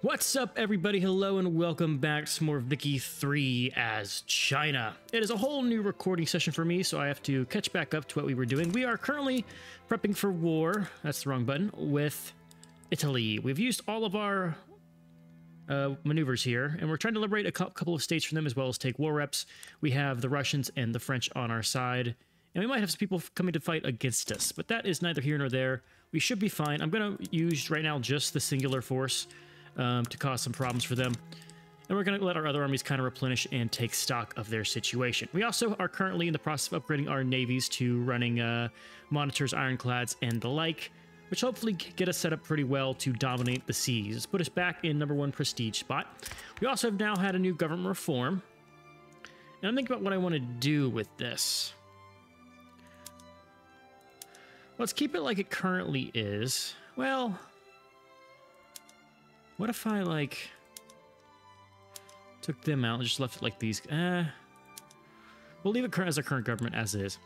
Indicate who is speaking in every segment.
Speaker 1: What's up, everybody? Hello and welcome back to some more Vicky 3 as China. It is a whole new recording session for me, so I have to catch back up to what we were doing. We are currently prepping for war, that's the wrong button, with Italy. We've used all of our maneuvers here, and we're trying to liberate a couple of states from them as well as take war reps. We have the Russians and the French on our side, and we might have some people coming to fight against us, but that is neither here nor there. We should be fine. I'm going to use right now just the singular force to cause some problems for them. And we're going to let our other armies kind of replenish and take stock of their situation. We also are currently in the process of upgrading our navies to running monitors, ironclads, and the like, which hopefully get us set up pretty well to dominate the seas. Let's put us back in #1 prestige spot. We also have now had a new government reform. And I'm thinking about what I want to do with this. Let's keep it like it currently is. Well, what if I, like, took them out and just left it like these? We'll leave it as our current government as is.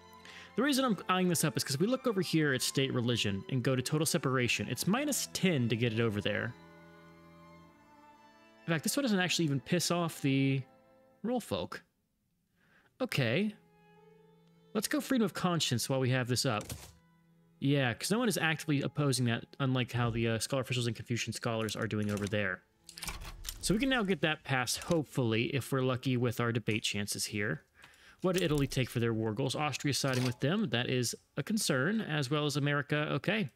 Speaker 1: The reason I'm eyeing this up is because we look over here at state religion and go to total separation. It's -10 to get it over there. In fact, this one doesn't actually even piss off the rural folk. Okay. Let's go freedom of conscience while we have this up. Yeah, because no one is actively opposing that, unlike how the scholar officials and Confucian scholars are doing over there. So we can now get that passed, hopefully, if we're lucky with our debate chances here. What did Italy take for their war goals? Austria siding with them. That is a concern, as well as America. Okay.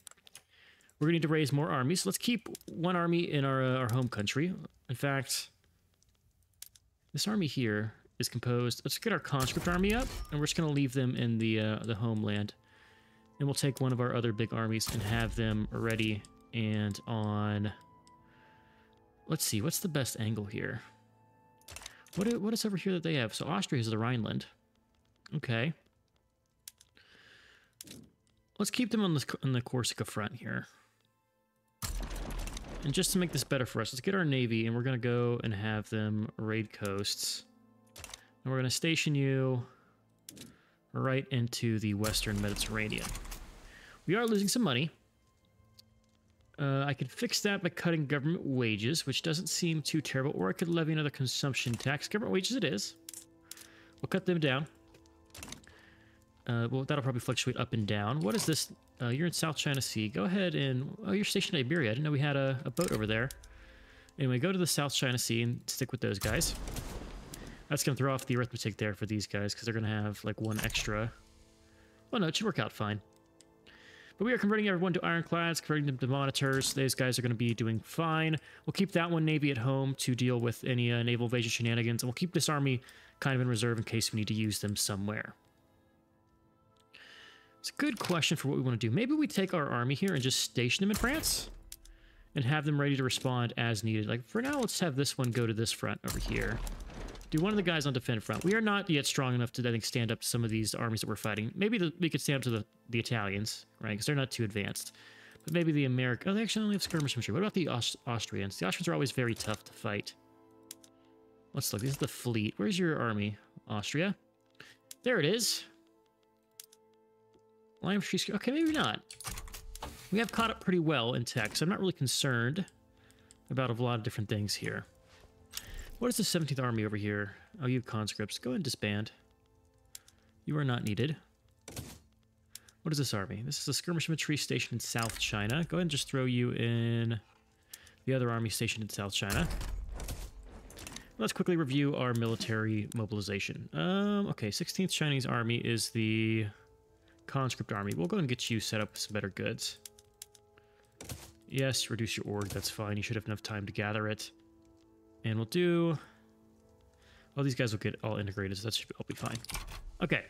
Speaker 1: We're going to need to raise more armies. Let's keep one army in our home country. In fact, this army here is composed... Let's get our conscript army up, and we're just going to leave them in the homeland. And we'll take one of our other big armies and have them ready and on... Let's see, what's the best angle here? What is over here that they have? So Austria is the Rhineland. Okay. Let's keep them on the Corsica front here. And just to make this better for us, let's get our navy, and we're going to go and have them raid coasts. And we're going to station you right into the Western Mediterranean. We are losing some money. I could fix that by cutting government wages, which doesn't seem too terrible, or I could levy another consumption tax. Government wages it is. We'll cut them down. Well, that'll probably fluctuate up and down. What is this? You're in South China Sea. Go ahead and... Oh, you're stationed in Iberia. I didn't know we had a boat over there. Anyway, go to the South China Sea and stick with those guys. That's going to throw off the arithmetic there for these guys, because they're going to have, like, one extra... Well, no, it should work out fine. But we are converting everyone to ironclads, converting them to monitors. Those guys are going to be doing fine. We'll keep that one navy at home to deal with any naval invasion shenanigans, and we'll keep this army kind of in reserve in case we need to use them somewhere. It's a good question for what we want to do. Maybe we take our army here and just station them in France and have them ready to respond as needed. Like, for now, let's have this one go to this front over here. Do one of the guys on defend front. We are not yet strong enough to, I think, stand up to some of these armies that we're fighting. Maybe we could stand up to the Italians, right? Because they're not too advanced. But maybe the Americans... Oh, they actually only have skirmish infantry. What about the Austrians? The Austrians are always very tough to fight. Let's look. This is the fleet. Where's your army? Austria. There it is. Line infantry... Okay, maybe not. We have caught up pretty well in tech, so I'm not really concerned about a lot of different things here. What is the 17th Army over here? Oh, you have conscripts. Go ahead and disband. You are not needed. What is this army? This is a skirmish infantry stationed in South China. Go ahead and just throw you in the other army stationed in South China. Let's quickly review our military mobilization. Okay, 16th Chinese Army is the conscript army. We'll go ahead and get you set up with some better goods. Yes, reduce your org. That's fine. You should have enough time to gather it. And we'll do... Oh, these guys will get all integrated, so that should all be fine. Okay.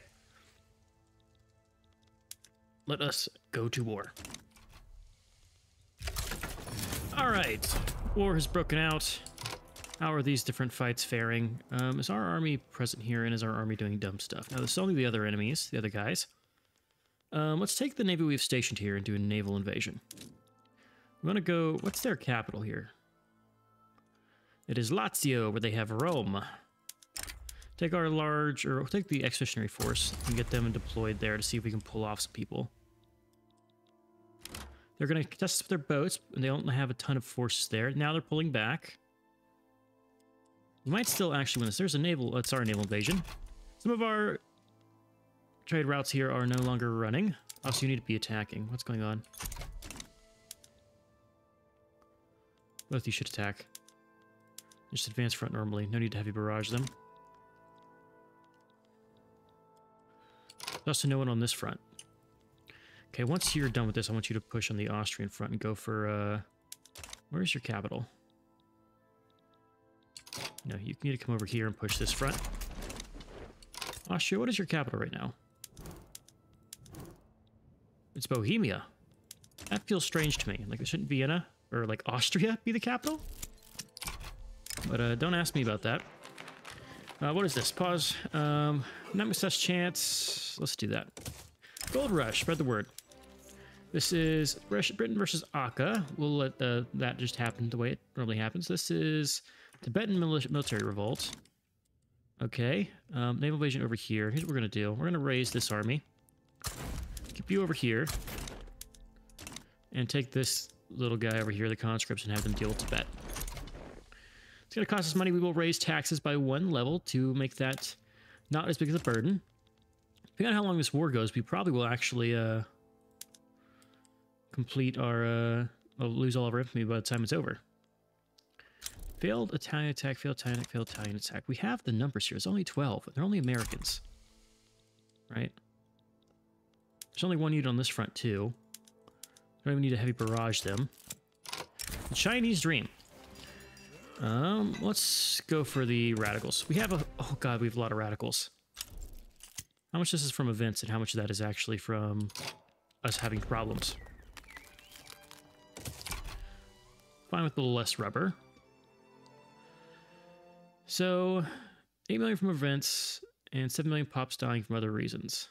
Speaker 1: Let us go to war. Alright. War has broken out. How are these different fights faring? Is our army present here, and is our army doing dumb stuff? Now, this is only the other enemies, the other guys. Let's take the navy we've stationed here and do a naval invasion. We want to go... What's their capital here? It is Lazio, where they have Rome. Take our large, or take the expeditionary force and get them deployed there to see if we can pull off some people. They're going to contest us with their boats, and they don't have a ton of forces there. Now they're pulling back. We might still actually win this. There's a naval... It's our naval invasion. Some of our trade routes here are no longer running. Also, you need to be attacking. What's going on? Both you should attack. Just advance front normally. No need to heavy barrage them. There's also no one on this front. Okay, once you're done with this, I want you to push on the Austrian front and go for, where's your capital? No, you need to come over here and push this front. Austria, what is your capital right now? It's Bohemia. That feels strange to me. Like, shouldn't Vienna or, like, Austria be the capital? But, don't ask me about that. What is this? Pause. Not such chance. Let's do that. Gold Rush. Spread the word. This is Britain versus Aka. We'll let that just happen the way it normally happens. This is Tibetan military revolt. Okay. Naval invasion over here. Here's what we're going to do. We're going to raise this army. Keep you over here. And take this little guy over here, the conscripts, and have them deal with Tibet. It's going to cost us money. We will raise taxes by 1 level to make that not as big of a burden. Depending on how long this war goes, we probably will actually complete our... lose all of our infamy by the time it's over. Failed Italian attack, failed Italian attack. We have the numbers here. It's only 12. They're only Americans. Right? There's only one unit on this front, too. Don't even need to heavy barrage them. The Chinese dream. Let's go for the radicals. We have a... Oh, God, we have a lot of radicals. How much this is from events and how much of that is actually from us having problems? Fine with a little less rubber. So, 8 million from events and 7 million pops dying from other reasons.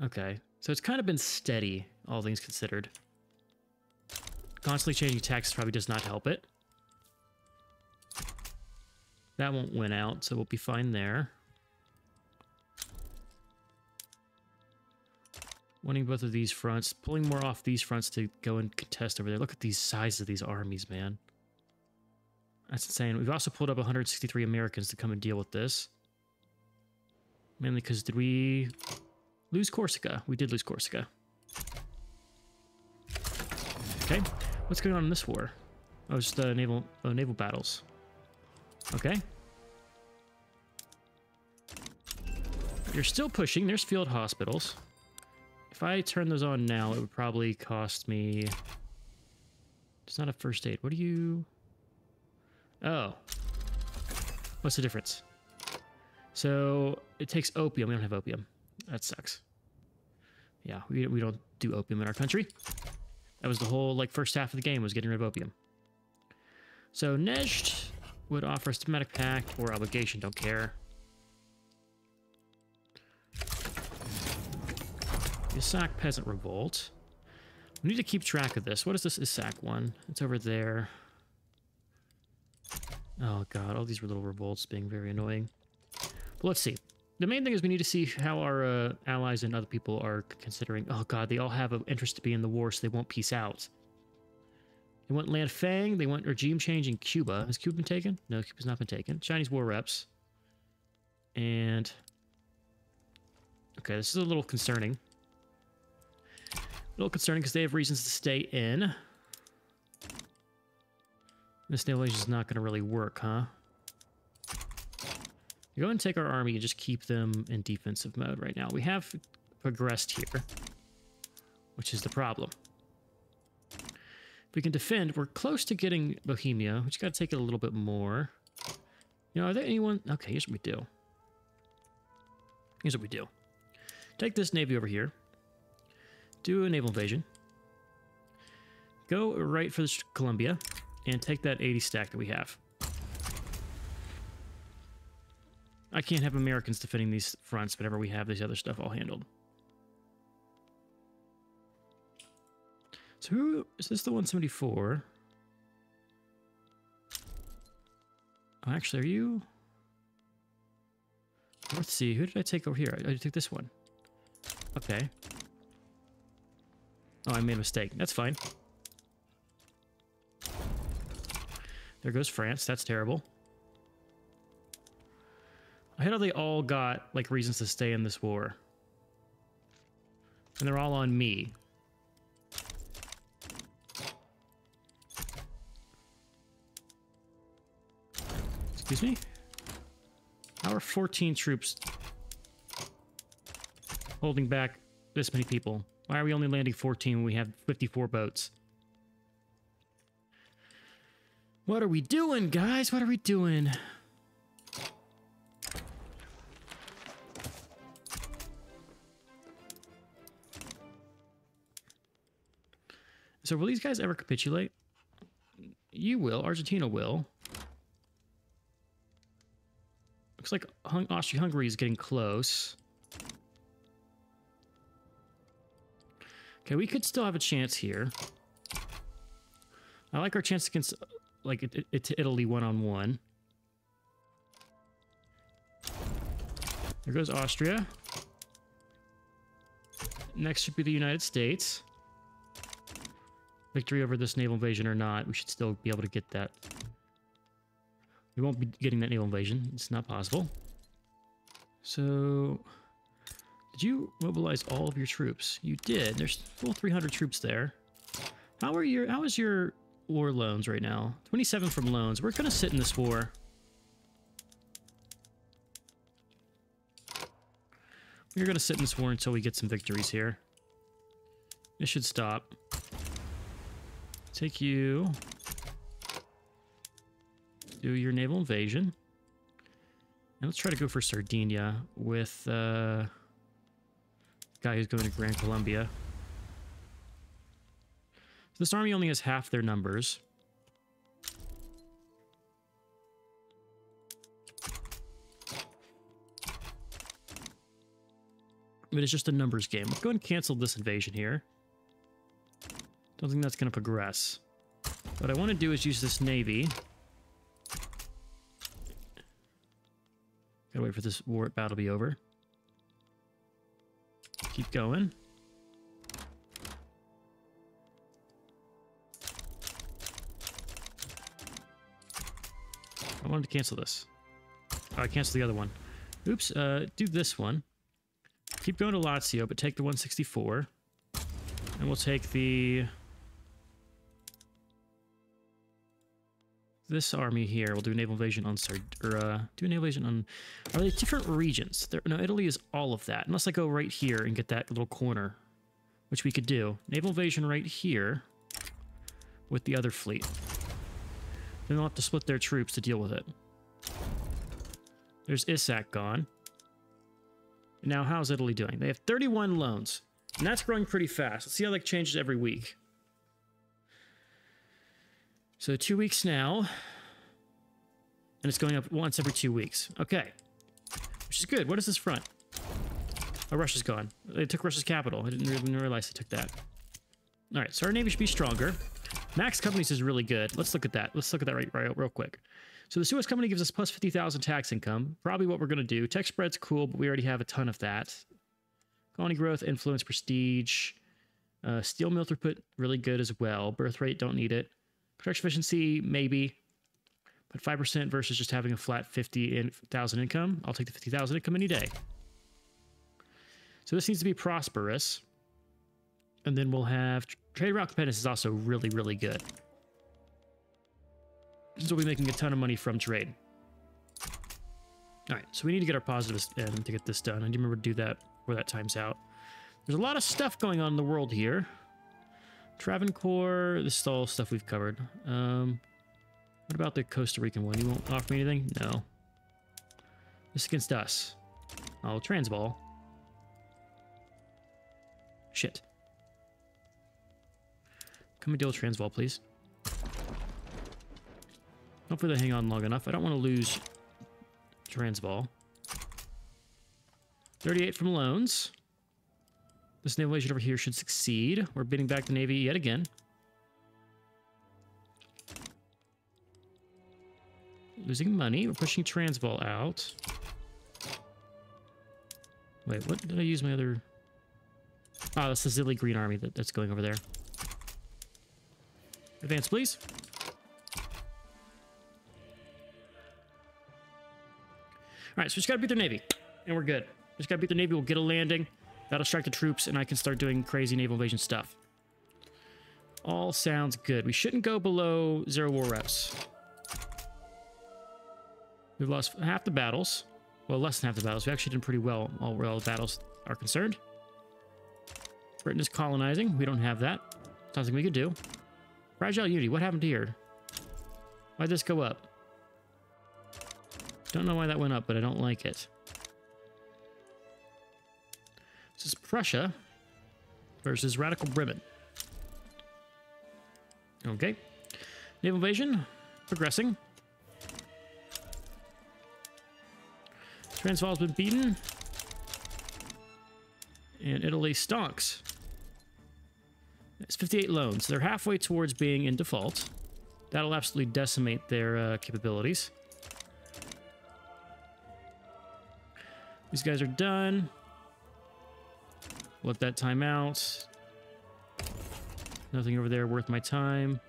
Speaker 1: Okay, so it's kind of been steady, all things considered. Constantly changing taxes probably does not help it. That won't win out, so we'll be fine there. Winning both of these fronts. Pulling more off these fronts to go and contest over there. Look at these sizes of these armies, man. That's insane. We've also pulled up 163 Americans to come and deal with this. Mainly because did we lose Corsica? We did lose Corsica. Okay. What's going on in this war? Oh, it's just naval battles. Okay. You're still pushing. There's field hospitals. If I turn those on now, it would probably cost me... It's not a first aid. What do you... Oh. What's the difference? So, it takes opium. We don't have opium. That sucks. Yeah, we don't do opium in our country. That was the whole, like, first half of the game was getting rid of opium. So, Nejd would offer a diplomatic pact or obligation. Don't care. Isak Peasant Revolt. We need to keep track of this. What is this Isak one? It's over there. Oh god, all these little revolts being very annoying. But let's see. The main thing is we need to see how our allies and other people are considering. Oh god, they all have an interest to be in the war, so they won't peace out. They want Land Fang. They want regime change in Cuba. Has Cuba been taken? No, Cuba's not been taken. Chinese war reps. And... Okay, this is a little concerning. A little concerning because they have reasons to stay in. This naval invasion is not going to really work, huh? We go and take our army and just keep them in defensive mode right now. We have progressed here, which is the problem. If we can defend, we're close to getting Bohemia. We just got to take it a little bit more. You know, are there anyone... Okay, here's what we do. Here's what we do. Take this navy over here. Do a naval invasion. Go right for Colombia. And take that 80 stack that we have. I can't have Americans defending these fronts whenever we have this other stuff all handled. So who... Is this the 174? Oh, actually, are you... Let's see, who did I take over here? I took this one. Okay. Oh, I made a mistake. That's fine. There goes France. That's terrible. I hate how they all got, like, reasons to stay in this war. And they're all on me. Excuse me? How are 14 troops holding back this many people? Why are we only landing 14 when we have 54 boats? What are we doing, guys? What are we doing? So will these guys ever capitulate? You will. Argentina will. Looks like Austria-Hungary is getting close. Okay, we could still have a chance here. I like our chance against, like, Italy one-on-one. There goes Austria. Next should be the United States. Victory over this naval invasion or not, we should still be able to get that. We won't be getting that naval invasion. It's not possible. So, did you mobilize all of your troops? You did. There's full 300 troops there. How is your war loans right now? 27 from loans. We're gonna sit in this war. We're gonna sit in this war until we get some victories here. This should stop. Take you. Do your naval invasion. And let's try to go for Sardinia with guy who's going to Gran Colombia. So this army only has half their numbers. But it's just a numbers game. Let's go ahead and cancel this invasion here. Don't think that's going to progress. What I want to do is use this navy. Gotta wait for this war battle to be over. Keep going. I wanted to cancel this. Oh, I canceled the other one. Oops, do this one. Keep going to Lazio, but take the 164. And we'll take the... this army here. We'll do a naval invasion on do a naval invasion on... are they different regions? No, Italy is all of that. Unless I go right here and get that little corner, which we could do. Naval invasion right here with the other fleet. Then they'll have to split their troops to deal with it. There's Issac gone. Now, how's Italy doing? They have 31 loans, and that's growing pretty fast. Let's see how that changes every week. So 2 weeks now, and it's going up once every 2 weeks. Okay, which is good. What is this front? Oh, Russia's gone. They took Russia's capital. I didn't even realize they took that. All right, so our navy should be stronger. Max Companies is really good. Let's look at that. Let's look at that real quick. So the Suez Company gives us plus 50,000 tax income. Probably what we're going to do. Tech spread's cool, but we already have a ton of that. Colony growth, influence, prestige. Steel mill throughput, really good as well. Birth rate, don't need it. Production efficiency, maybe. But 5% versus just having a flat 50,000 income. I'll take the 50,000 income any day. So this needs to be prosperous. And then we'll have... trade route competitiveness is also really, really good. So we'll be making a ton of money from trade. All right, so we need to get our positives in to get this done. I do remember to do that before that time's out. There's a lot of stuff going on in the world here. Travancore, this is all stuff we've covered. What about the Costa Rican one? You won't offer me anything? No. This against us. Oh, Transvaal. Shit. Come and deal with Transvaal, please. Hopefully they hang on long enough. I don't want to lose Transvaal. 38 from loans. This naval invasion over here should succeed. We're bidding back the Navy yet again. Losing money. We're pushing Transvaal out. Wait, what did I use my other... Oh, that's the Zilly Green Army that's going over there. Advance, please. All right, so we just gotta beat their navy, and we're good. Just gotta beat their navy, we'll get a landing. That'll strike the troops, and I can start doing crazy naval invasion stuff. All sounds good. We shouldn't go below 0 war reps. We've lost half the battles. Well, less than half the battles. We actually did pretty well where all the battles are concerned. Britain is colonizing. We don't have that. Something we could do. Fragile Unity. What happened here? Why'd this go up? Don't know why that went up, but I don't like it. This is Prussia versus Radical Bremen. Okay. Naval invasion. Progressing. Transvaal's been beaten. And Italy stonks. It's 58 loans. They're halfway towards being in default. That'll absolutely decimate their capabilities. These guys are done. Let that time out. Nothing over there worth my time.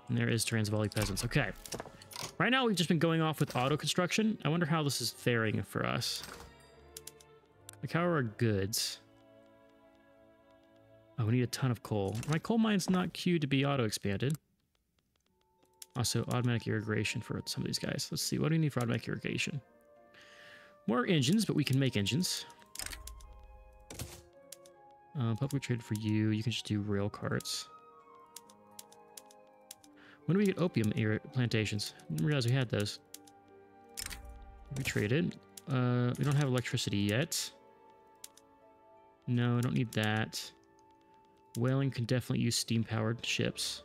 Speaker 1: And there is Transvaali peasants. Okay. Right now, we've just been going off with auto construction. I wonder how this is faring for us. Like, how are our goods? Oh, we need a ton of coal. My coal mine's not queued to be auto-expanded. Also, automatic irrigation for some of these guys. Let's see, what do we need for automatic irrigation? More engines, but we can make engines. Public trade for you. You can just do rail carts. When do we get opium plantations? Didn't realize we had those. We traded. We don't have electricity yet. No, I don't need that. Whaling can definitely use steam-powered ships.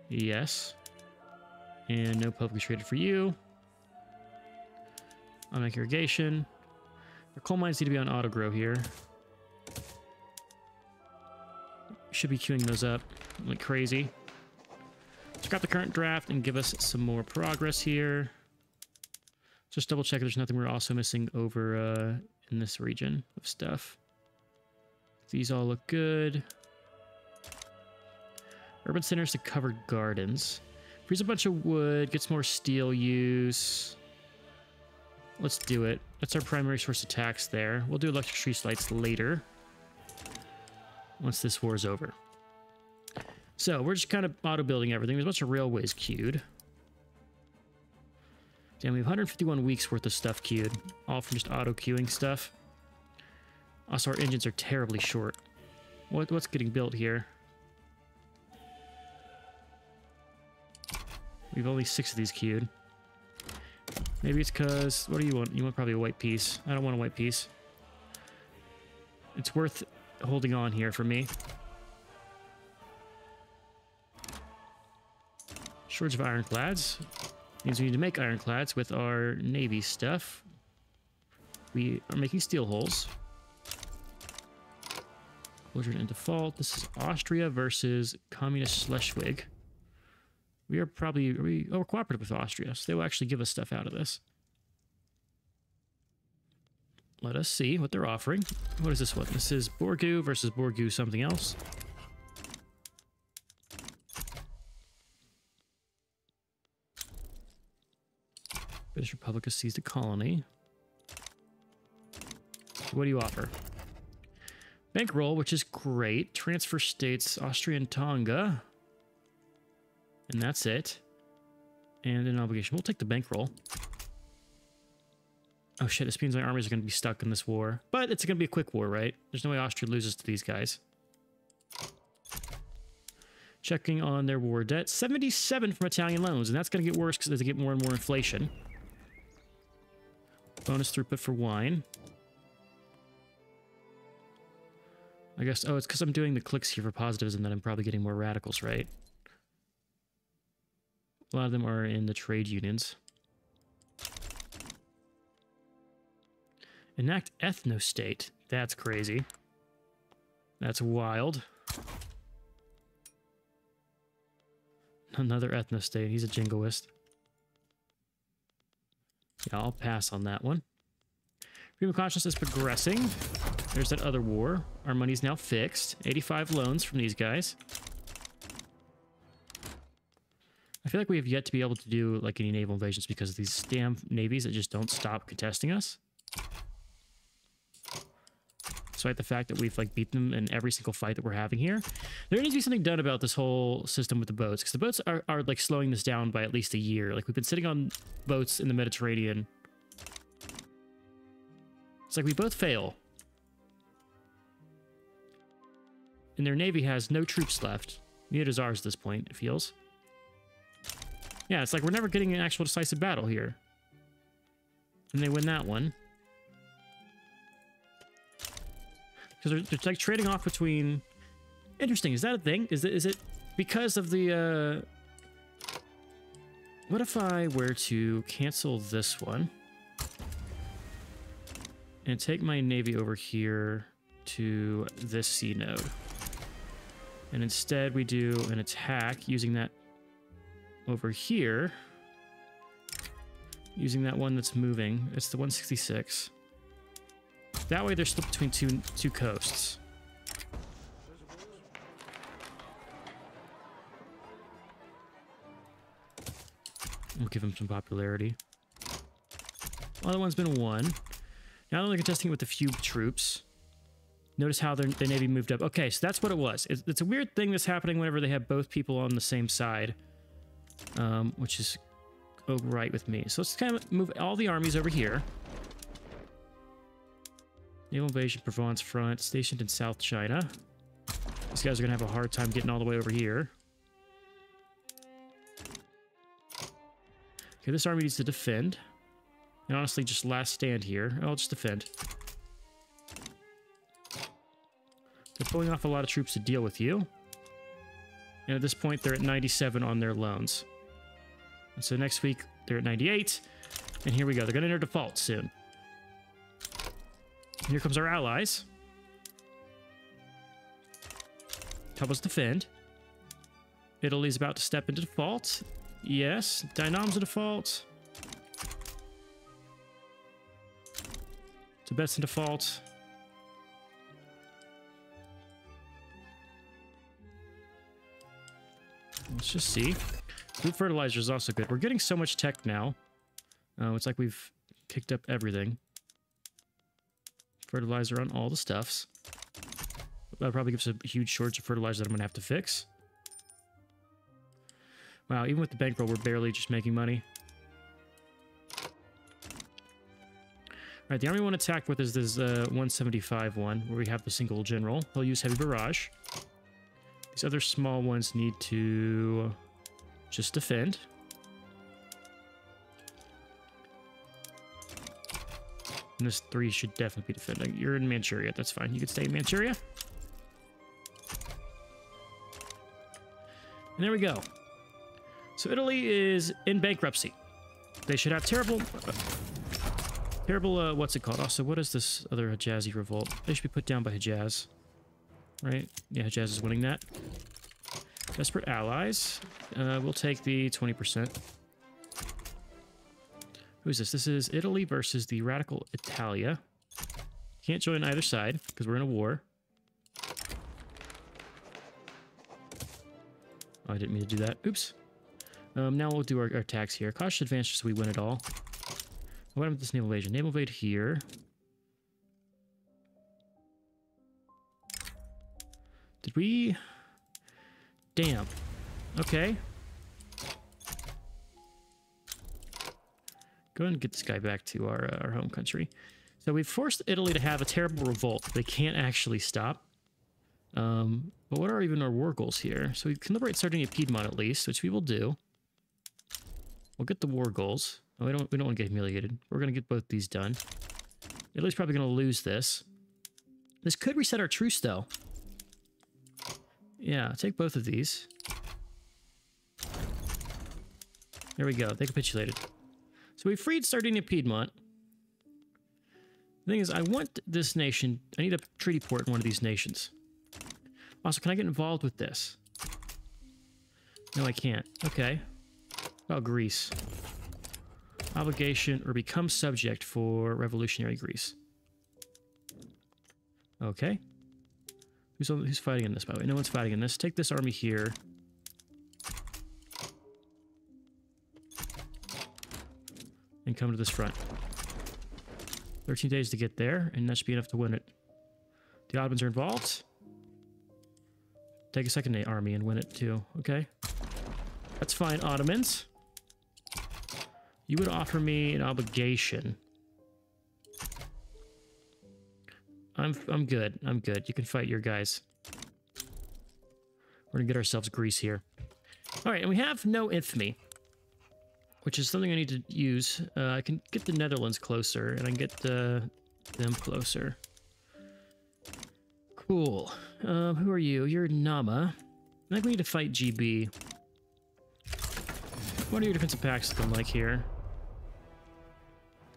Speaker 1: Yes. And no publicly traded for you. Automatic irrigation. Our coal mines need to be on auto-grow here. Should be queuing those up like crazy. Scrap the current draft and give us some more progress here. Just double check there's nothing we're also missing over in this region of stuff. These all look good. Urban centers to covered gardens. Freeze a bunch of wood, get some more steel use. Let's do it. That's our primary source of tax there. We'll do electric street lights later. Once this war is over. So we're just kind of auto-building everything. There's a bunch of railways queued. Damn, we have 151 weeks worth of stuff queued. All from just auto-queuing stuff. Also, our engines are terribly short. What's getting built here? We've only 6 of these queued. Maybe it's because... What do you want? You want probably a white piece. I don't want a white piece. It's worth holding on here for me. Shortage of ironclads. Means we need to make ironclads with our navy stuff. We are making steel holes. Belligerent in default. This is Austria versus Communist Schleswig. We are probably... we're cooperative with Austria, so they will actually give us stuff out of this. Let us see what they're offering. What is this one? This is Borgu versus Borgu something else. British Republic has seized a colony. What do you offer? Bankroll, which is great. Transfer states, Austrian Tonga. And that's it. And an obligation. We'll take the bankroll. Oh shit, this means my armies are going to be stuck in this war. But it's going to be a quick war, right? There's no way Austria loses to these guys. Checking on their war debt. 77 from Italian loans, and that's going to get worse because they get more and more inflation. Bonus throughput for wine. I guess, oh, it's because I'm doing the clicks here for positivism that I'm probably getting more radicals, right? A lot of them are in the trade unions. Enact ethno-state. That's crazy. That's wild. Another ethno-state. He's a jingoist. Yeah, I'll pass on that one. Freedom of conscience is progressing. There's that other war. Our money's now fixed. 85 loans from these guys. I feel like we have yet to be able to do like any naval invasions because of these damn navies that just don't stop contesting us. Despite the fact that we've like beat them in every single fight that we're having here. There needs to be something done about this whole system with the boats, because the boats are like slowing this down by at least a year. Like we've been sitting on boats in the Mediterranean. It's like we both fail. And their navy has no troops left. Neither does ours at this point, it feels. Yeah, it's like we're never getting an actual decisive battle here. And they win that one. Because they're like trading off between... Interesting, is that a thing? Is it because of the... What if I were to cancel this one? And take my navy over here to this sea node. And instead we do an attack using that over here. Using that one that's moving. It's the 166. That way they're split between two coasts. We'll give them some popularity. Other one's been won. Now they're contesting it with a few troops. Notice how their navy moved up. Okay, so that's what it was. It's a weird thing that's happening whenever they have both people on the same side. Which is right with me. So let's kind of move all the armies over here. Naval invasion, Provence front, stationed in South China. These guys are going to have a hard time getting all the way over here. Okay, this army needs to defend. And honestly, just last stand here. I'll just defend. They're pulling off a lot of troops to deal with you. And at this point, they're at 97 on their loans. And so next week, they're at 98. And here we go. They're going to enter default soon. Here comes our allies. Help us defend. Italy's about to step into default. Yes. Dynam's in default. Tibet's in default. Let's just see. Food fertilizer is also good. We're getting so much tech now. It's like we've picked up everything. Fertilizer on all the stuffs. That probably gives a huge shortage of fertilizer that I'm going to have to fix. Wow, even with the bankroll, we're barely just making money. Alright, the army we want to attack with is this 175 one, where we have the single general. He'll use heavy barrage. These other small ones need to just defend. And this 3 should definitely be defending. You're in Manchuria, that's fine. You can stay in Manchuria. And there we go. So Italy is in bankruptcy. They should have terrible, what's it called? Also, what is this other Hijazi revolt? They should be put down by Hijaz. Right? Yeah, Hijaz is winning that. Desperate allies. We'll take the 20%. Who's this? This is Italy versus the radical Italia. Can't join either side because we're in a war. Oh, I didn't mean to do that. Oops. Now we'll do our attacks here. Cautious advance just so we win it all. What happened with this naval invasion? Naval invade here. Did we... Damn. Okay. Go ahead and get this guy back to our home country. So we've forced Italy to have a terrible revolt. They can't actually stop. But what are even our war goals here? So we can liberate Sardinia Piedmont at least, which we will do. We'll get the war goals. Oh, we don't want to get humiliated. We're going to get both these done. Italy's probably going to lose this. This could reset our truce, though. Yeah, take both of these. There we go. They capitulated. So we freed Sardinia Piedmont. The thing is, I want this nation... I need a treaty port in one of these nations. Also, can I get involved with this? No, I can't. Okay. How about Greece? Obligation or become subject for revolutionary Greece. Okay. Who's fighting in this, by the way? No one's fighting in this. Take this army here. And come to this front. 13 days to get there, and that should be enough to win it. The Ottomans are involved. Take a second army and win it too. Okay. That's fine, Ottomans. You would offer me an obligation. I'm good. I'm good. You can fight your guys. We're gonna get ourselves Greece here. All right, and we have no infamy, which is something I need to use. I can get the Netherlands closer, and I can get them closer. Cool. Who are you? You're Nama. I think we need to fight GB. What are your defensive packs looking like here?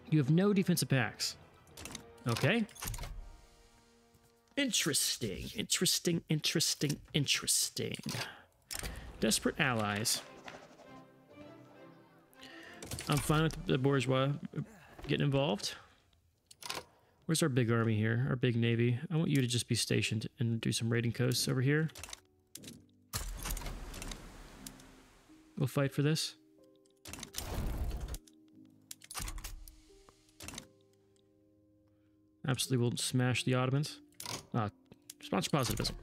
Speaker 1: You have no defensive packs. Okay. Interesting. Interesting, interesting, interesting. Desperate allies. I'm fine with the bourgeois getting involved. Where's our big army here? Our big navy. I want you to just be stationed and do some raiding coasts over here. We'll fight for this. Absolutely, we'll smash the Ottomans. Sponsor positivism.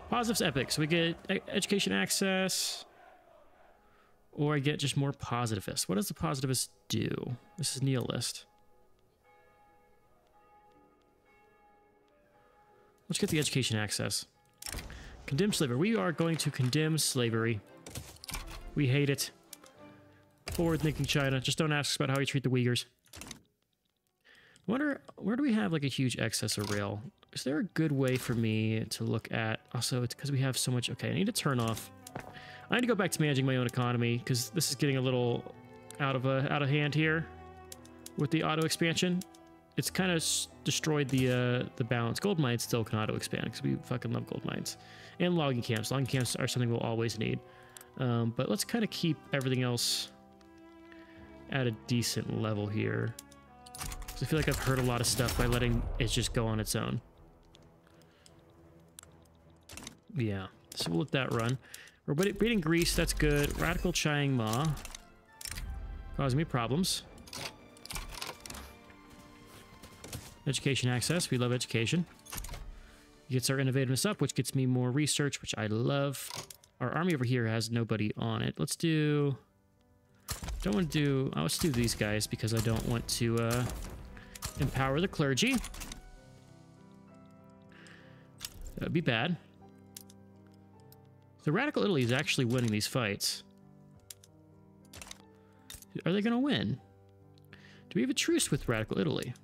Speaker 1: Positive's epic. So we get education access, or I get just more positivists. What does the positivist do? This is nihilist. Let's get the education access. Condemn slavery. We are going to condemn slavery. We hate it. Forward-thinking China. Just don't ask us about how you treat the Uyghurs. I wonder, where do we have like a huge excess of rail? Is there a good way for me to look at? Also, it's because we have so much. Okay, I need to turn off. I need to go back to managing my own economy because this is getting a little out of hand here with the auto expansion. It's kind of destroyed the balance. Gold mines still can auto expand because we fucking love gold mines, and logging camps. Logging camps are something we'll always need. But let's kind of keep everything else at a decent level here. I feel like I've heard a lot of stuff by letting it just go on its own. Yeah, so we'll let that run. We're beating Greece, that's good. Radical Chiang Ma. Causing me problems. Education access, we love education. Gets our innovativeness up, which gets me more research, which I love. Our army over here has nobody on it. Let's do... Don't want to do... let's do these guys because I don't want to... empower the clergy. That would be bad. So Radical Italy is actually winning these fights. Are they going to win? Do we have a truce with Radical Italy?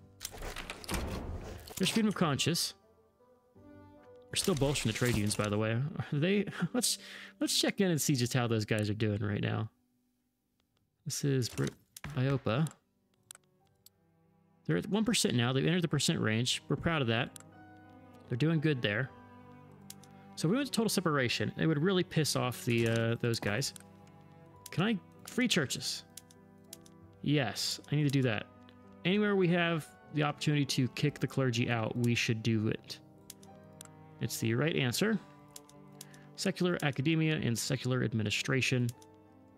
Speaker 1: There's freedom of conscience. We're still bolstering the trade unions, by the way. Are they? Let's check in and see just how those guys are doing right now. This is IOPA. They're at 1% now. They've entered the percent range. We're proud of that. They're doing good there. So we went to total separation. It would really piss off the those guys. Can I... Free churches. Yes, I need to do that. Anywhere we have the opportunity to kick the clergy out, we should do it. It's the right answer. Secular academia and secular administration.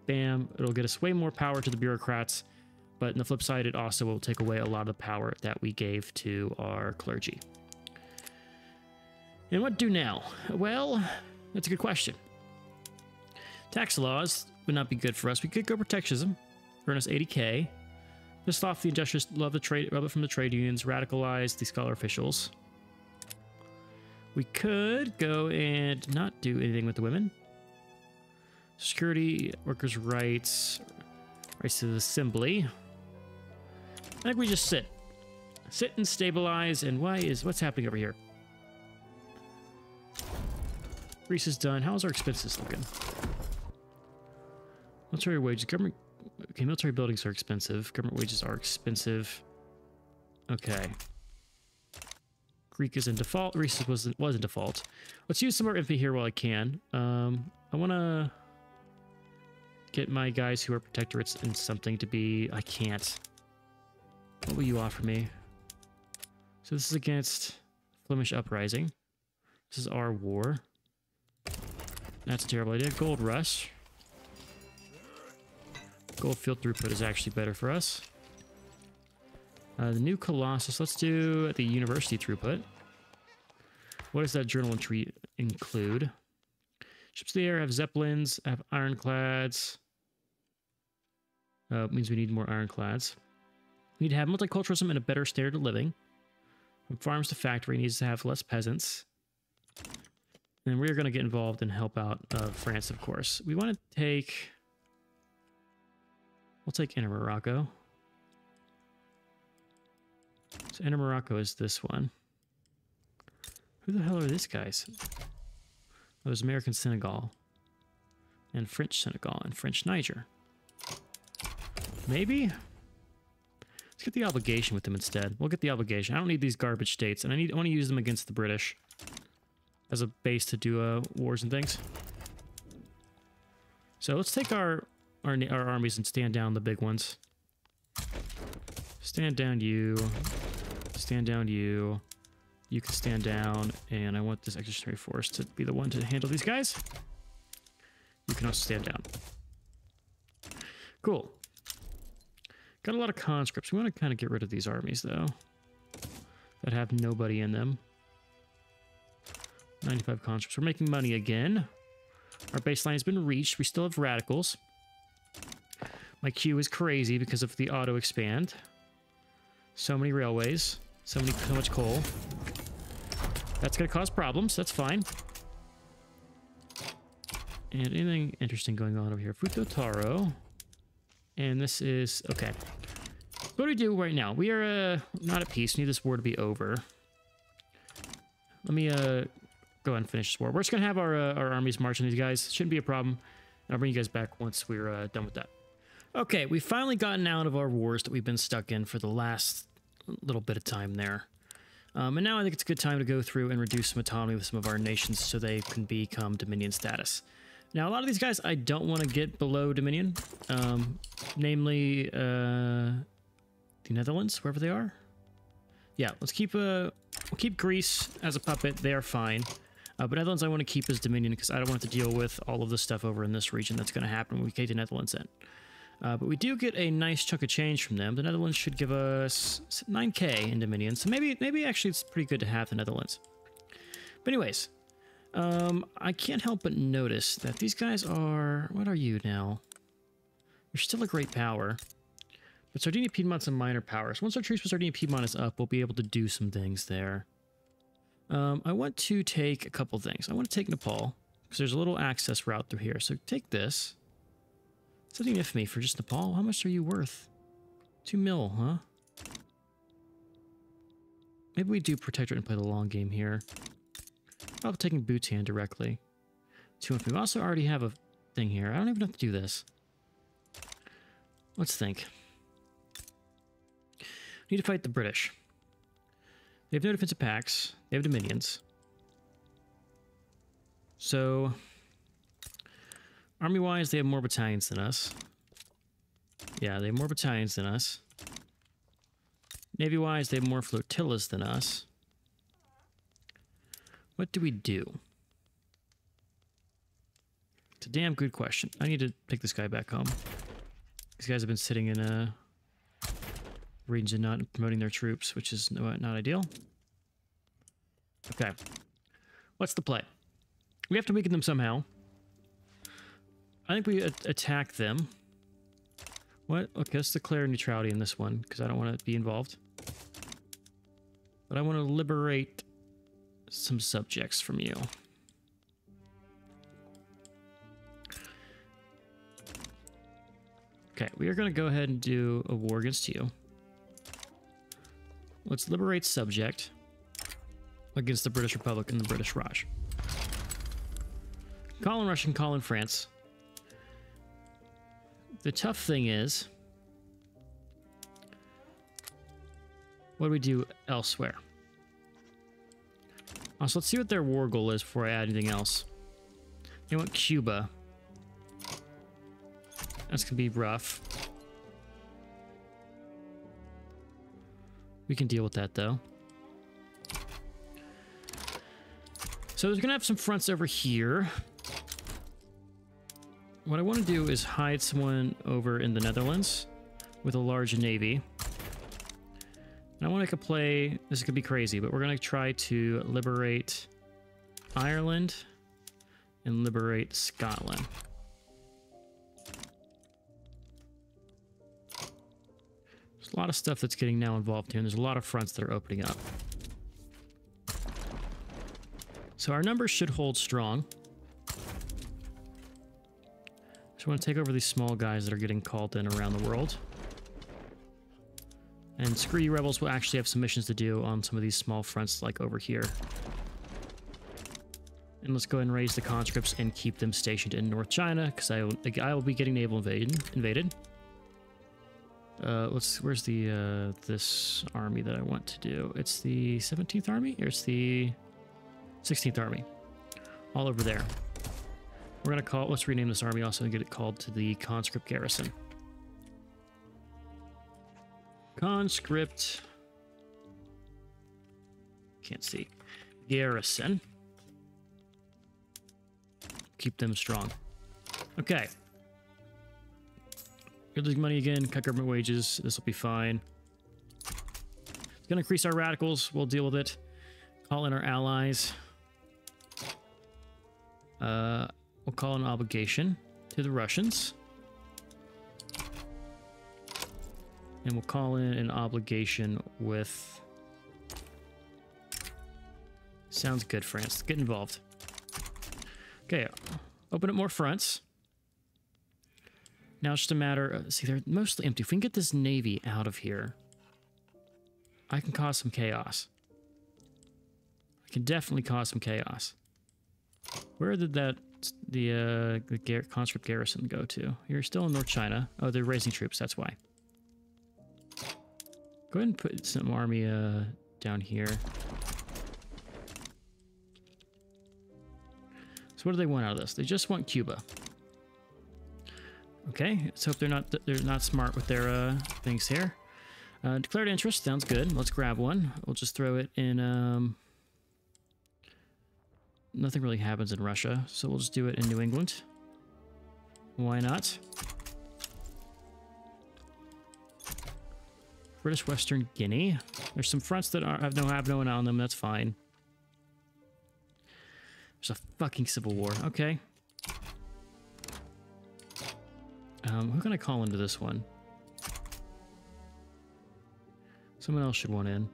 Speaker 1: Bam. It'll get us way more power to the bureaucrats. But on the flip side, it also will take away a lot of the power that we gave to our clergy. And what do now? Well, that's a good question. Tax laws would not be good for us. We could go protectionism, earn us 80K. Piss off the industrialists, love it from the trade unions, radicalize the scholar officials. We could go and not do anything with the women. Security, workers' rights, rights to the assembly. I think we just sit. Sit and stabilize, and what's happening over here? Greece is done. How's our expenses looking? Military wages. Government... Okay, military buildings are expensive. Government wages are expensive. Okay. Greek is in default. Greece was in default. Let's use some more infantry here while I can. I want to get my guys who are protectorates in something to be... I can't. What will you offer me? So this is against Flemish Uprising. This is our war. That's a terrible idea. Gold Rush. Gold field throughput is actually better for us. The new Colossus. Let's do the university throughput. What does that journal entry include? Ships of the air have zeppelins, have ironclads. It means we need more ironclads. We need to have multiculturalism and a better standard of living. From farms to factory, needs to have less peasants. And we're going to get involved and help out France, of course. We want to take... We'll take Inner Morocco. So Inner Morocco is this one. Who the hell are these guys? Oh, there's American Senegal. And French Senegal and French Niger. Maybe? Let's get the obligation with them instead. We'll get the obligation. I don't need these garbage states, and I want to use them against the British as a base to do wars and things. So let's take our armies and stand down the big ones. Stand down you. Stand down you. You can stand down, and I want this expeditionary force to be the one to handle these guys. You can also stand down. Cool. Got a lot of conscripts. We want to kind of get rid of these armies, though, that have nobody in them. 95 conscripts. We're making money again. Our baseline has been reached. We still have radicals. My queue is crazy because of the auto expand. So many railways. So much coal. That's going to cause problems. That's fine. And anything interesting going on over here? Futo Taro. And this is... Okay. What do we do right now? We are not at peace. We need this war to be over. Let me go ahead and finish this war. We're just going to have our armies march on these guys. Shouldn't be a problem. I'll bring you guys back once we're done with that. Okay, we've finally gotten out of our wars that we've been stuck in for the last little bit of time there. And now I think it's a good time to go through and reduce some autonomy with some of our nations so they can become Dominion status. Now, a lot of these guys I don't want to get below Dominion, namely the Netherlands, wherever they are. Yeah, let's keep we'll keep Greece as a puppet. They are fine. But Netherlands I want to keep as Dominion because I don't want to deal with all of the stuff over in this region that's going to happen when we take the Netherlands in. But we do get a nice chunk of change from them. The Netherlands should give us 9k in Dominion, so maybe actually it's pretty good to have the Netherlands. But anyways, I can't help but notice that these guys are... What are you now? You're still a great power. But Sardinia Piedmont's a minor power. So once our truce with Sardinia Piedmont is up, we'll be able to do some things there. I want to take a couple things. I want to take Nepal, because there's a little access route through here. So take this. Something infamy for just Nepal. How much are you worth? 2 mil, huh? Maybe we do Protectorate and play the long game here. I'm taking Bhutan directly. 2 infamy. We also already have a thing here. I don't even have to do this. Let's think. Need to fight the British. They have no defensive pacts. They have dominions. So, army-wise, they have more battalions than us. Yeah, they have more battalions than us. Navy-wise, they have more flotillas than us. What do we do? It's a damn good question. I need to take this guy back home. These guys have been sitting in a region not promoting their troops, which is not ideal. Okay. What's the play? We have to weaken them somehow. I think we attack them. What? Okay, let's declare neutrality in this one, because I don't want to be involved. But I want to liberate some subjects from you. Okay, we are going to go ahead and do a war against you. Let's liberate subject against the British Republic and the British Raj. Call in Russian, call in France. The tough thing is, what do we do elsewhere? So let's see what their war goal is before I add anything else. They want Cuba. That's gonna be rough. We can deal with that though. So there's gonna have some fronts over here. What I want to do is hide someone over in the Netherlands with a large navy. And I want to make a play. This could be crazy, but we're gonna try to liberate Ireland and liberate Scotland. There's a lot of stuff that's getting now involved here, and there's a lot of fronts that are opening up. So our numbers should hold strong. So I want to take over these small guys that are getting called in around the world. And screw you rebels, will actually have some missions to do on some of these small fronts like over here. And let's go ahead and raise the conscripts and keep them stationed in North China, because I will be getting naval invaded. Where's the this army that I want to do? It's the 17th Army, or it's the 16th Army. All over there. We're gonna call, let's rename this army also and get it called to the conscript garrison. Conscript. Can't see. Garrison. Keep them strong. Okay. We're losing money again. Cut government wages. This will be fine. It's going to increase our radicals. We'll deal with it. Call in our allies. We'll call an obligation to the Russians. And we'll call in an obligation with... Sounds good, France. Get involved. Okay, open up more fronts. Now it's just a matter of... See, they're mostly empty. If we can get this navy out of here, I can cause some chaos. I can definitely cause some chaos. Where did the conscript garrison go to? You're still in North China. Oh, they're raising troops, that's why. Go ahead and put some army down here. So what do they want out of this? They just want Cuba. Okay, let's hope they're not smart with their things here. Declared interest sounds good. Let's grab one. We'll just throw it in. Nothing really happens in Russia, so we'll just do it in New England. Why not? British Western Guinea. There's some fronts that have no one on them. That's fine. There's a fucking civil war. Okay. Who can I call into this one? Someone else should want in.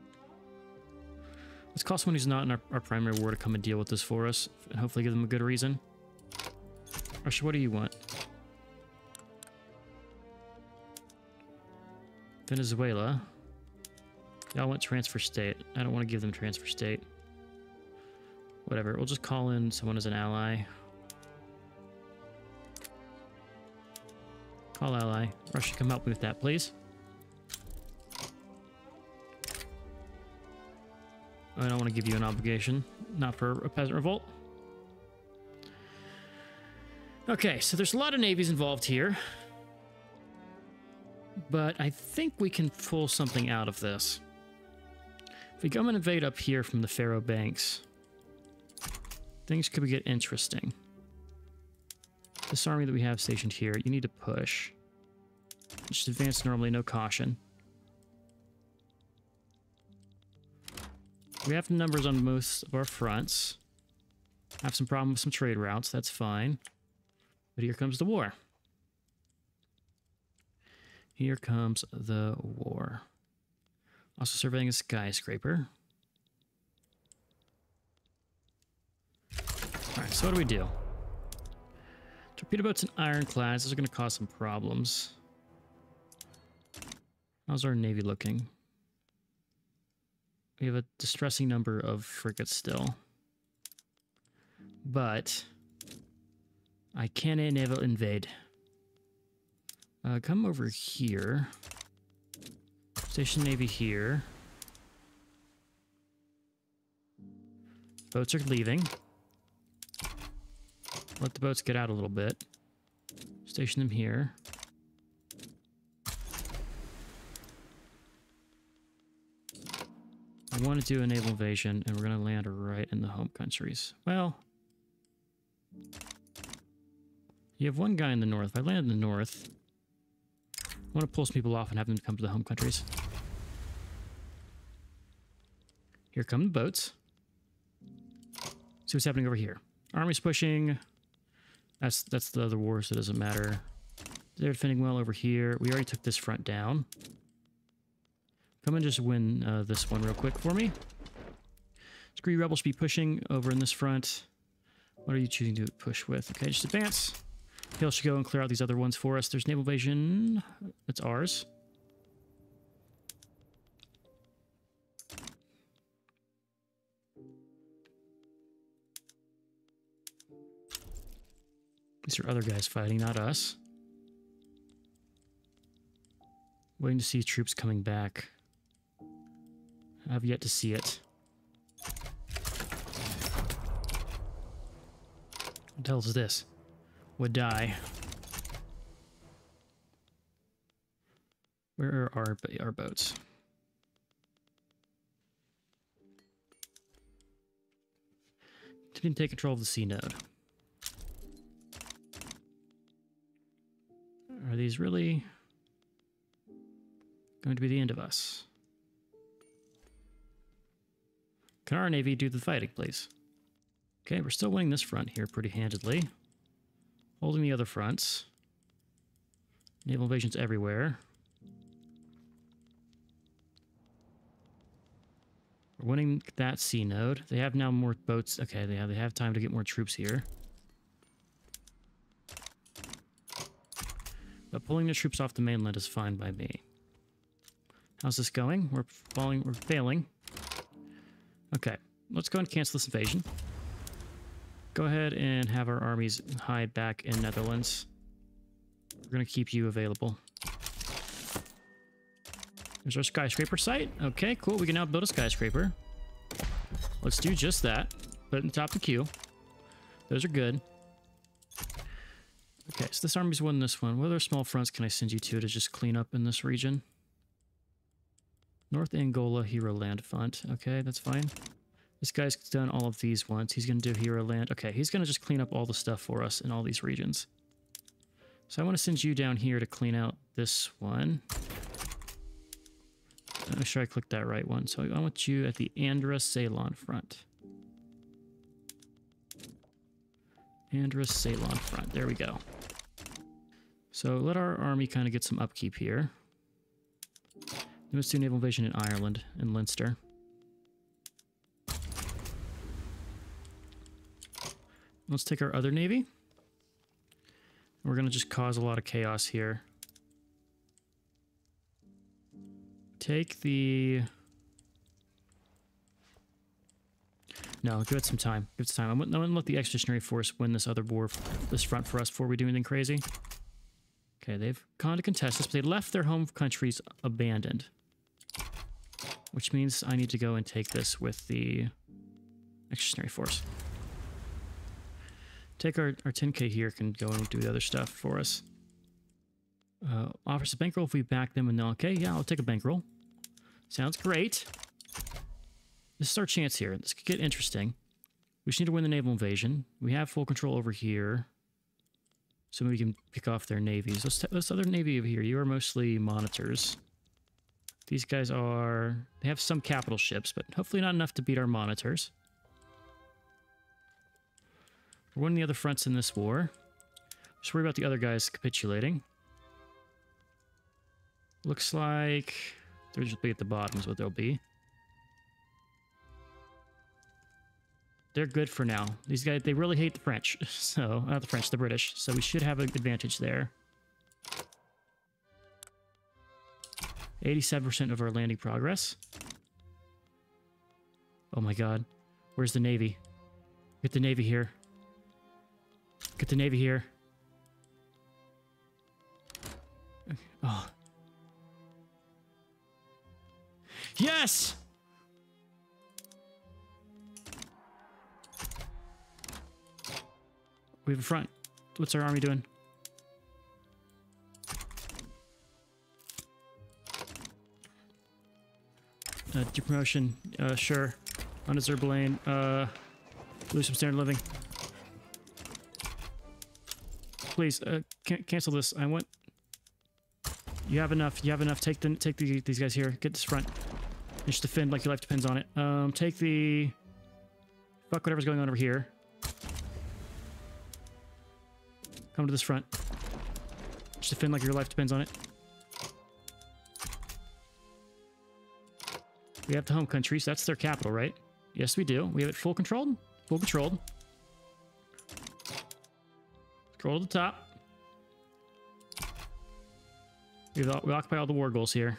Speaker 1: Let's call someone who's not in our primary war to come and deal with this for us, and hopefully give them a good reason. Russia, what do you want? Venezuela. Y'all want transfer state. I don't want to give them transfer state. Whatever, we'll just call in someone as an ally. Call ally. Russia, come help me with that, please. I don't want to give you an obligation. Not for a peasant revolt. Okay, so there's a lot of navies involved here. But I think we can pull something out of this. If we come and invade up here from the Faroe Banks, things could get interesting. This army that we have stationed here, you need to push. Just advance normally, no caution. We have numbers on most of our fronts. Have some problem with some trade routes, that's fine. But here comes the war. Here comes the war. Also surveying a skyscraper. Alright, so what do we do? Torpedo boats and ironclads. Those are going to cause some problems. How's our navy looking? We have a distressing number of frigates still. But I can naval invade. Come over here. Station navy here. Boats are leaving. Let the boats get out a little bit. Station them here. I want to do a naval invasion, and we're going to land right in the home countries. Well, you have one guy in the north. If I land in the north, I want to pull some people off and have them come to the home countries. Here come the boats. See what's happening over here. Army's pushing. That's the other war, so it doesn't matter. They're defending well over here. We already took this front down. Come and just win this one real quick for me. Scree rebels should be pushing over in this front. What are you choosing to push with? Okay, just advance. Hill should go and clear out these other ones for us. There's naval invasion. That's ours. These are other guys fighting, not us. Waiting to see troops coming back. I've yet to see it. What the hell is this? Would die. Where are our boats? Didn't take control of the sea node. Are these really going to be the end of us? Can our navy do the fighting, please? Okay, we're still winning this front here pretty handedly. Holding the other fronts. Naval invasions everywhere. We're winning that sea node. They have now more boats. Okay, they have time to get more troops here. But pulling the troops off the mainland is fine by me. How's this going? We're failing. Okay, let's go and cancel this invasion. Go ahead and have our armies hide back in Netherlands. We're going to keep you available. There's our skyscraper site. Okay, cool. We can now build a skyscraper. Let's do just that. Put it in the top of the queue. Those are good. Okay, so this army's won this one. What other small fronts can I send you to just clean up in this region? North Angola Hero Land Front. Okay, that's fine. This guy's done all of these ones. He's going to do Hero Land. Okay, he's going to just clean up all the stuff for us in all these regions. So I want to send you down here to clean out this one. Make sure I clicked that right one. So I want you at the Andhra Ceylon front. Andhra Ceylon front. There we go. So let our army kind of get some upkeep here. Then let's do naval invasion in Ireland and Leinster. Let's take our other navy. We're going to just cause a lot of chaos here. Take the... No, give it some time. Give it some time. I'm going to let the Expeditionary Force win this other war, this front for us before we do anything crazy. Okay, they've gone to contest this, but they left their home countries abandoned. Which means I need to go and take this with the Expeditionary Force. Take our 10k here, can go and do the other stuff for us. Offers a bankroll if we back them, and okay, yeah, I'll take a bankroll. Sounds great. This is our chance here. This could get interesting. We just need to win the naval invasion. We have full control over here. So we can pick off their navies. This other navy over here, you are mostly monitors. These guys are... They have some capital ships, but hopefully not enough to beat our monitors. We're winning the other fronts in this war. Just worry about the other guys capitulating. Looks like... They'll just be at the bottom is what they'll be. They're good for now. These guys, they really hate the French. So, not the French, the British. So we should have an advantage there. 87% of our landing progress. Oh my god. Where's the Navy? Get the Navy here. Get the Navy here. Oh. Yes! We have a front. What's our army doing? Depromotion. Sure. Undeserved blame. Lose some standard living. Please, cancel this. I want... You have enough. You have enough. Take these guys here. Get this front. And just defend like your life depends on it. Take the... Fuck whatever's going on over here. Come to this front. Just defend like your life depends on it. We have the home country, so that's their capital, right? Yes, we do. We have it full controlled? Full controlled. Scroll to the top. We occupy all the war goals here.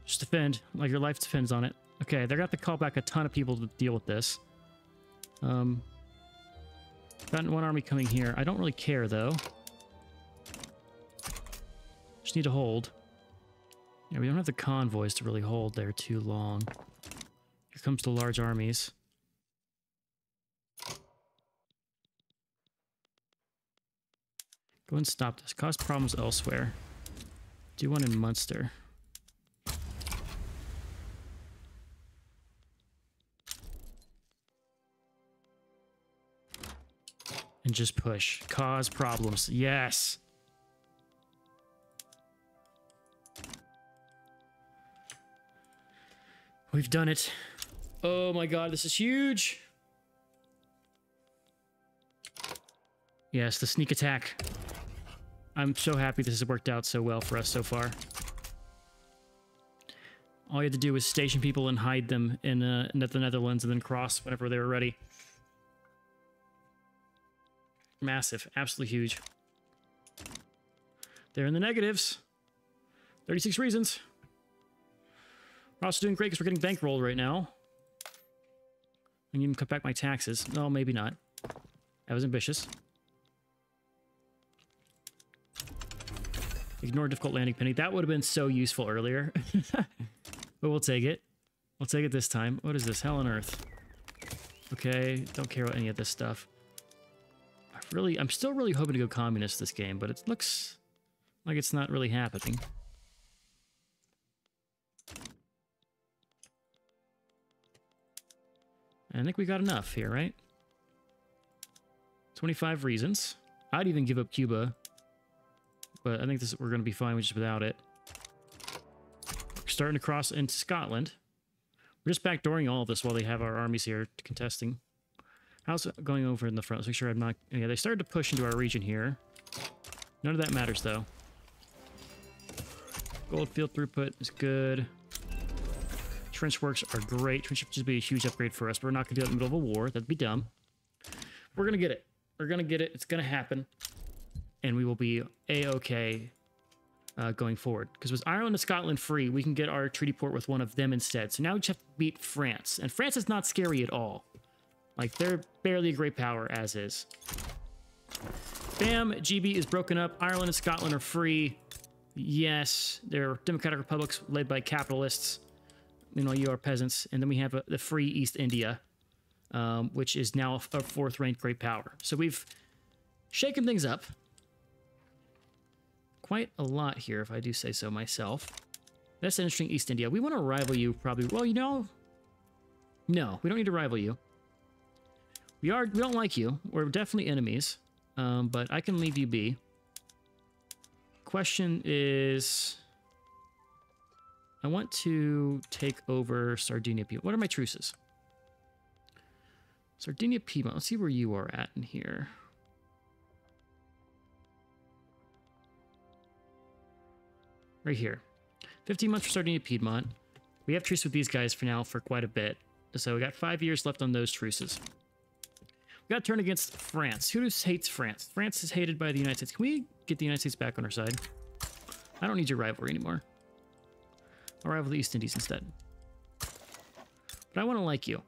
Speaker 1: Just defend like your life depends on it. Okay, they're gonna have to call back a ton of people to deal with this. Gotten one army coming here. I don't really care though. Just need to hold. Yeah, we don't have the convoys to really hold there too long. Here comes the large armies. Go and stop this. Cause problems elsewhere. Do one in Munster. And just push. Cause problems. Yes! We've done it. Oh my god, this is huge! Yes, the sneak attack. I'm so happy this has worked out so well for us so far. All you had to do was station people and hide them in the Netherlands and then cross whenever they were ready. Massive. Absolutely huge. They're in the negatives. 36 reasons. We're also doing great because we're getting bankrolled right now. I can even cut back my taxes. No, maybe not. That was ambitious. Ignore difficult landing penny. That would have been so useful earlier. But we'll take it. We'll take it this time. What is this? Hell on Earth. Okay, don't care about any of this stuff. I'm still really hoping to go communist this game, but it looks like it's not really happening. I think we got enough here, right? 25 reasons. I'd even give up Cuba, but I think we're going to be fine just without it. We're starting to cross into Scotland. We're just backdooring all of this while they have our armies here contesting. How's it going over in the front? Let's make sure I'm not... Yeah, they started to push into our region here. None of that matters, though. Gold field throughput is good. Trench works are great. Trench would just be a huge upgrade for us, but we're not going to do it in the middle of a war. That'd be dumb. We're going to get it. We're going to get it. It's going to happen. And we will be A-okay going forward. Because with Ireland and Scotland free, we can get our treaty port with one of them instead. So now we just have to beat France. And France is not scary at all. Like, they're barely a great power, as is. Bam! GB is broken up. Ireland and Scotland are free. Yes, they're democratic republics led by capitalists. You know, you are peasants. And then we have the free East India, which is now a fourth-ranked great power. So we've shaken things up. Quite a lot here, if I do say so myself. That's an interesting East India. We want to rival you, probably. Well, you know... No, we don't need to rival you. We don't like you. We're definitely enemies. But I can leave you be. Question is... I want to take over Sardinia Piedmont. What are my truces? Sardinia Piedmont. Let's see where you are at in here. Right here. 15 months for Sardinia Piedmont. We have truce with these guys for now for quite a bit. So we got 5 years left on those truces. We got to turn against France. Who hates France? France is hated by the United States. Can we get the United States back on our side? I don't need your rivalry anymore. I'll rival the East Indies instead. But I want to like you.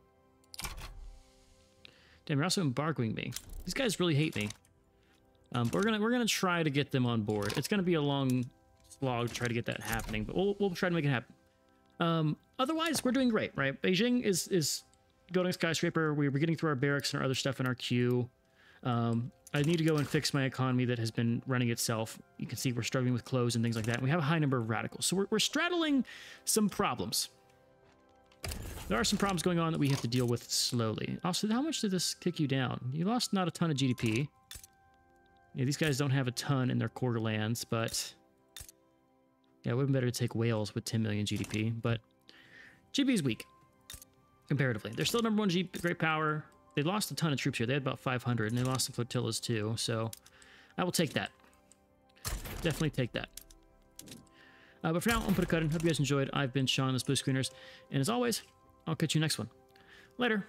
Speaker 1: Damn, you're also embargoing me. These guys really hate me. But we're gonna try to get them on board. It's gonna be a long slog to try to get that happening, but we'll try to make it happen. Otherwise, we're doing great, right? Beijing is building a skyscraper. We're getting through our barracks and our other stuff in our queue. I need to go and fix my economy that has been running itself. You can see we're struggling with clothes and things like that. We have a high number of radicals. So we're straddling some problems. There are some problems going on that we have to deal with slowly. Also, how much did this kick you down? You lost not a ton of GDP. Yeah, these guys don't have a ton in their core lands, but... yeah, it would have been better to take Wales with 10 million GDP, but GB is weak, comparatively. They're still number one great power. They lost a ton of troops here. They had about 500, and they lost some flotillas too, so I will take that. Definitely take that. But for now, I'm going to put a cut in. Hope you guys enjoyed. I've been Sean, this Blue Screeners, and as always, I'll catch you next one. Later.